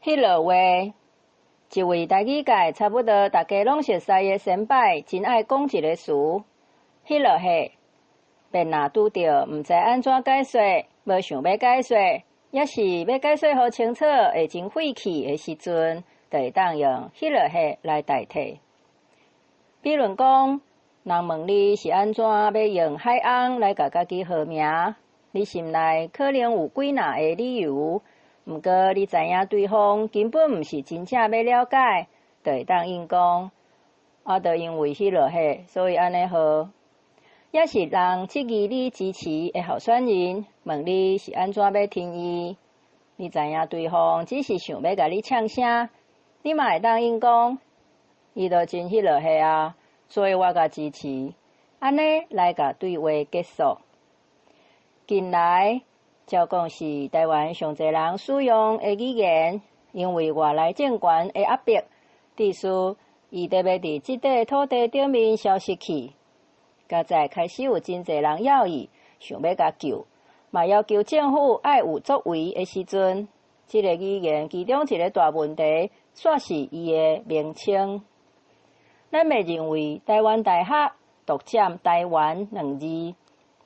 迄落话，一位台语界差不多大家拢熟悉的先辈，真爱讲一个词。迄落下，便若拄着毋知安怎解说，无想要解说，也是要解说好清楚，会真费气的时阵，就会当用迄落下来代替。比如讲，人问你是安怎要用海翁来甲家己号名，你心内可能有几若个理由，毋过你知影对方根本毋是真正要了解，就会当应讲，就因为迄落下，所以安尼号。也是人质疑你支持的候选人，问你是安怎要听伊，你知影对方只是想要甲你呛声，你嘛会当应讲，伊就真迄落下啊，所以我甲支持，安尼来甲对话结束。近来照讲是台湾上侪人使用的语言，因为外来政权的压迫，致使伊得要伫即块土地顶面消失去。甲在开始有真侪人要伊，想要甲救，嘛要求政府爱有作为的时阵，即个语言其中一个大问题，煞是伊的名称。咱袂认为台湾大学独占台湾2字，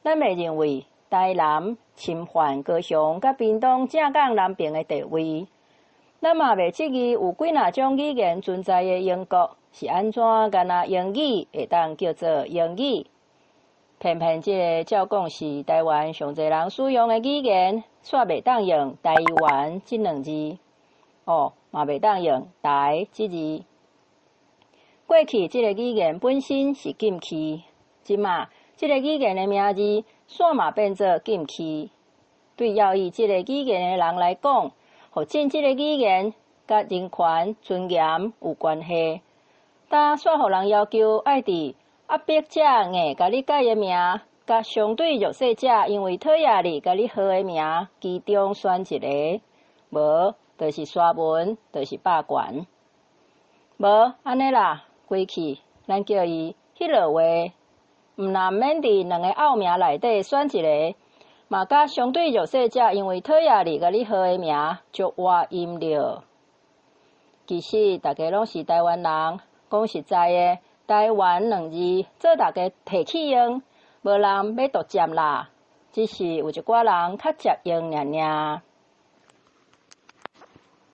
咱袂认为台南侵犯高雄甲屏东正港南平的地位，咱嘛袂质疑有几若种语言存在的英国是安怎干那英语会当叫做英语。偏偏即个照讲是台湾上侪人使用的语言，煞袂当用台湾这2字，嘛袂当用台这字。过去即个语言本身是禁区，即马即个语言的名字煞嘛变做禁区。对要以即个语言的人来讲，互证即个语言甲人权尊严有关系，但煞互人要求爱伫压迫者硬甲你改的名，甲相对弱势者因为讨厌你甲你号的名，其中选一个，无就是刷文，就是霸权。无安尼啦，过去咱叫伊迄落话，毋但免伫2个奥名内底选一个，嘛甲相对弱势者因为讨厌你甲你号的名，就活音了。其实大家拢是台湾人，讲实在的。台湾2字做大家提起用，无人要独占啦，只是有一寡人较接用尔尔。